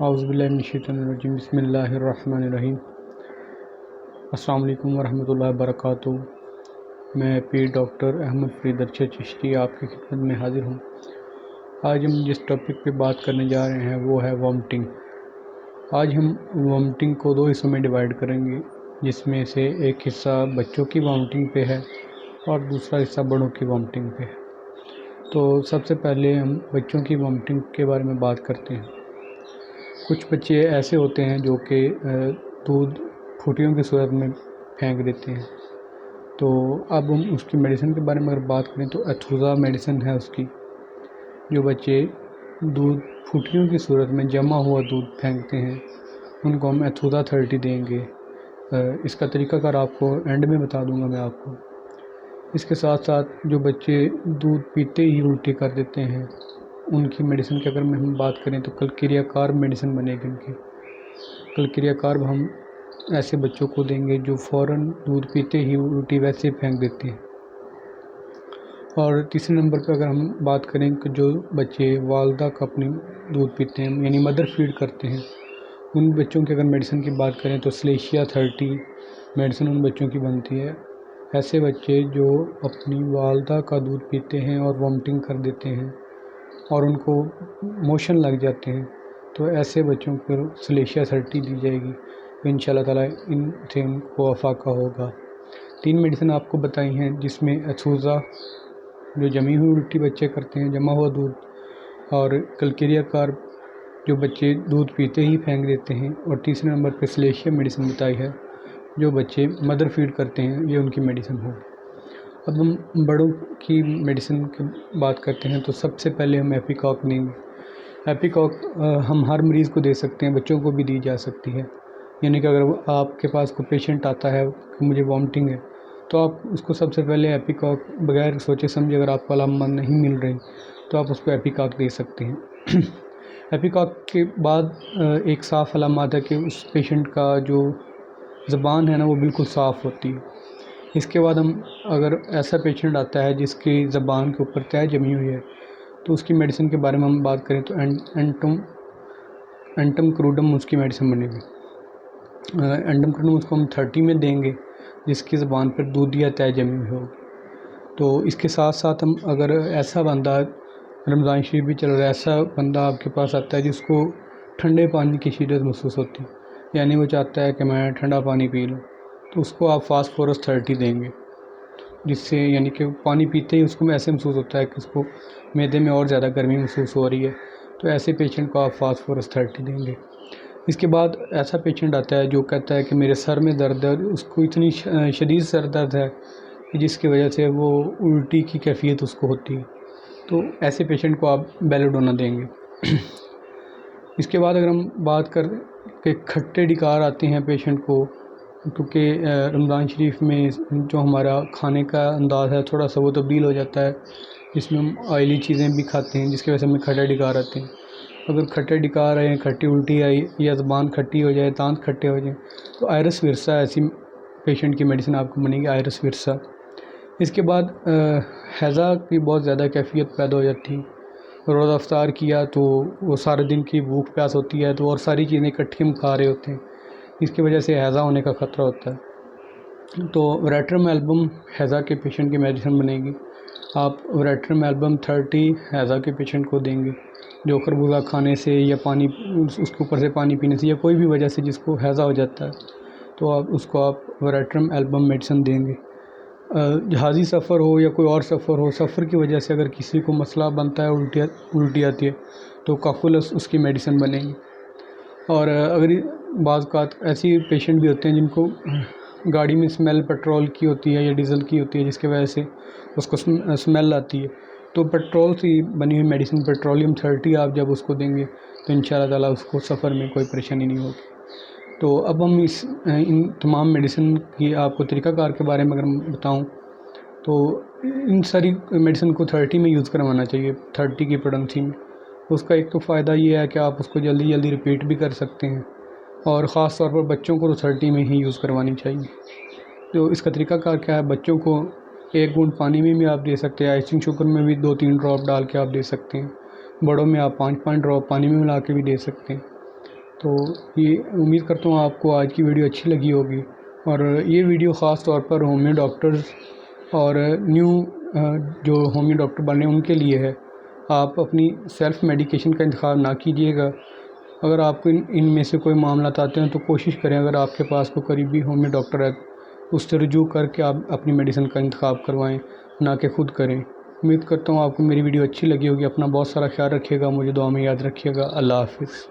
اعوذ باللہ من الشیطان الرجیم بسم اللہ الرحمن الرحیم۔ السلام علیکم ورحمۃ اللہ وبرکاتہ۔ میں پیر ڈاکٹر احمد فرید ارشد چشتی آپ کی خدمت میں حاضر ہوں۔ آج ہم جس ٹاپک پہ بات کرنے جا رہے ہیں وہ ہے وامٹنگ۔ آج ہم وامٹنگ کو دو حصوں میں ڈیوائیڈ کریں گے، جس میں سے ایک حصہ بچوں کی وامٹنگ پہ ہے اور دوسرا حصہ بڑوں کی وامٹنگ پہ ہے۔ تو سب سے پہلے ہم بچوں کی وامٹنگ کے بارے میں بات کرتے ہیں۔ کچھ بچے ایسے ہوتے ہیں جو کہ دودھ پھوٹیوں کی صورت میں پھینک دیتے ہیں۔ تو اب ہم اس کی میڈیسن کے بارے میں اگر بات کریں تو ایتھوزا میڈیسن ہے اس کی۔ جو بچے دودھ پھوٹیوں کی صورت میں جمع ہوا دودھ پھینکتے ہیں ان کو ہم ایتھوزا 30 دیں گے۔ اس کا طریقہ کار آپ کو اینڈ میں بتا دوں گا میں آپ کو۔ اس کے ساتھ ساتھ جو بچے دودھ پیتے ہی الٹی کر دیتے ہیں ان کی میڈیسن کی اگر ہم بات کریں تو کلکریا کارب میڈیسن بنے گی ان کی۔ کلکریا کارب ہم ایسے بچوں کو دیں گے جو فوراً دودھ پیتے ہی الٹی ویسے پھینک دیتے ہیں۔ اور تیسرے نمبر پہ اگر ہم بات کریں کہ جو بچے والدہ کا اپنی دودھ پیتے ہیں یعنی مدر فیڈ کرتے ہیں ان بچوں کی اگر میڈیسن کی بات کریں تو سلیشیا 30 میڈیسن ان بچوں کی بنتی ہے۔ ایسے بچے جو اپنی والدہ کا دودھ پیتے ہیں اور وامٹنگ کر دیتے ہیں اور ان کو موشن لگ جاتے ہیں تو ایسے بچوں کو سلیشیا 30 دی جائے گی تو ان شاء اللہ تعالیٰ ان سے ان کو افاقہ ہوگا۔ 3 میڈیسن آپ کو بتائی ہیں جس میں ایتھوزا جو جمی ہوئی الٹی بچے کرتے ہیں جمع ہوا دودھ، اور کلکریا کارب جو بچے دودھ پیتے ہی پھینک دیتے ہیں، اور تیسرے نمبر پہ سلیشیا میڈیسن بتائی ہے جو بچے مدر فیڈ کرتے ہیں، یہ ان کی میڈیسن ہوگی۔ اب ہم بڑوں کی میڈیسن کی بات کرتے ہیں تو سب سے پہلے ہم ایپیکاک دیں گے۔ ایپیکاک ہم ہر مریض کو دے سکتے ہیں، بچوں کو بھی دی جا سکتی ہے۔ یعنی کہ اگر آپ کے پاس کوئی پیشنٹ آتا ہے کہ مجھے وامٹنگ ہے تو آپ اس کو سب سے پہلے ایپیکاک بغیر سوچے سمجھے، اگر آپ کو علامات نہیں مل رہی تو آپ اس کو ایپیکاک دے سکتے ہیں۔ ایپیکاک کے بعد ایک صاف علامات ہے کہ اس پیشنٹ کا جو زبان ہے نا وہ بالکل صاف ہوتی ہے۔ اس کے بعد ہم اگر ایسا پیشنٹ آتا ہے جس کی زبان کے اوپر تہ جمی ہوئی ہے تو اس کی میڈیسن کے بارے میں ہم بات کریں تو اینٹم کروڈم اس کی میڈیسن بنے گی۔ اینٹم کروڈم اس کو ہم 30 میں دیں گے جس کی زبان پر دودھ یا تہ جمی ہوئی ہوگی۔ تو اس کے ساتھ ساتھ ہم اگر ایسا بندہ رمضان شریف بھی چل رہا ہے، ایسا بندہ آپ کے پاس آتا ہے جس کو ٹھنڈے پانی کی شدت محسوس ہوتی ہے، یعنی وہ چاہتا ہے کہ میں ٹھنڈا پانی پی لوں، تو اس کو آپ فاسفورس 30 دیں گے، جس سے یعنی کہ پانی پیتے ہی اس کو ایسے محسوس ہوتا ہے کہ اس کو معدے میں اور زیادہ گرمی محسوس ہو رہی ہے، تو ایسے پیشنٹ کو آپ فاسفورس 30 دیں گے۔ اس کے بعد ایسا پیشنٹ آتا ہے جو کہتا ہے کہ میرے سر میں درد ہے، اس کو اتنی شدید سر درد ہے کہ جس کی وجہ سے وہ الٹی کی کیفیت اس کو ہوتی ہے، تو ایسے پیشنٹ کو آپ بیلیڈونا دیں گے۔ اس کے بعد اگر ہم بات کریں کہ کھٹے ڈکار آتے ہیں پیشنٹ کو، کیونکہ رمضان شریف میں جو ہمارا کھانے کا انداز ہے تھوڑا سا وہ تبدیل ہو جاتا ہے، جس میں ہم آئلی چیزیں بھی کھاتے ہیں جس کی وجہ سے ہمیں کھٹے ڈکار آتے ہیں۔ اگر کھٹے ڈکار آئے، کھٹی الٹی آئی یا زبان کھٹی ہو جائے، دانت کھٹے ہو جائیں تو آئرس ورسا ایسی پیشنٹ کی میڈیسن آپ کو بنے گی، آئرس ورسا۔ اس کے بعد ہیضہ کی بہت زیادہ کیفیت پیدا ہو جاتی ہے، روزہ افطار کیا تو وہ سارے دن کی بھوک پیاس ہوتی ہے تو اور ساری چیزیں اکٹھی ہم کھا رہے ہوتے ہیں، اس کی وجہ سے ہیضہ ہونے کا خطرہ ہوتا ہے۔ تو وریٹرم البم ہیضہ کے پیشنٹ کی میڈیسن بنے گی، آپ وریٹرم البم 30 ہیضہ کے پیشنٹ کو دیں گے جو خربوزہ کھانے سے یا پانی اس کے اوپر سے پانی پینے سے یا کوئی بھی وجہ سے جس کو ہیضہ ہو جاتا ہے تو آپ اس کو آپ وریٹرم البم میڈیسن دیں گے۔ جہازی سفر ہو یا کوئی اور سفر ہو، سفر کی وجہ سے اگر کسی کو مسئلہ بنتا ہے، الٹی آتی ہے تو کاکولس اس کی میڈیسن بنے گی۔ اور اگر بعض اوقات ایسی پیشنٹ بھی ہوتے ہیں جن کو گاڑی میں اسمیل پیٹرول کی ہوتی ہے یا ڈیزل کی ہوتی ہے جس کی وجہ سے اس کو اسمیل آتی ہے، تو پیٹرول سے بنی ہوئی میڈیسن پیٹرولیم 30 آپ جب اس کو دیں گے تو ان شاء اللہ تعالیٰ اس کو سفر میں کوئی پریشانی نہیں ہوگی۔ تو اب ہم ان تمام میڈیسن کی آپ کو طریقہ کار کے بارے میں اگر بتاؤں تو ان ساری میڈیسن کو 30 میں یوز کروانا چاہیے، 30 کی پوٹنسی میں۔ اس کا ایک تو فائدہ یہ ہے کہ آپ اس کو جلدی جلدی ریپیٹ بھی کر سکتے ہیں، اور خاص طور پر بچوں کو تو 30 میں ہی یوز کروانی چاہیے۔ تو اس کا طریقہ کار کیا ہے، بچوں کو 1 گھونٹ پانی میں بھی آپ دے سکتے ہیں، آئسنگ شوگر میں بھی 2-3 ڈراپ ڈال کے آپ دے سکتے ہیں، بڑوں میں آپ 5 ڈراپ پانی میں ملا کے بھی دے سکتے ہیں۔ تو یہ امید کرتا ہوں آپ کو آج کی ویڈیو اچھی لگی ہوگی، اور یہ ویڈیو خاص طور پر ہومیو ڈاکٹرز اور نیو جو ہومیو ڈاکٹر بنے ان کے لیے ہے۔ آپ اپنی سیلف میڈیکیشن کا انتخاب نہ کیجیے گا۔ اگر آپ کو ان میں سے کوئی معاملات آتے ہیں تو کوشش کریں، اگر آپ کے پاس کوئی قریبی ہومیو ڈاکٹر ہے اس سے رجوع کر کے آپ اپنی میڈیسن کا انتخاب کروائیں، نہ کہ خود کریں۔ امید کرتا ہوں آپ کو میری ویڈیو اچھی لگی ہوگی۔ اپنا بہت سارا خیال رکھیے گا، مجھے دعا میں یاد رکھیے گا۔ اللہ حافظ۔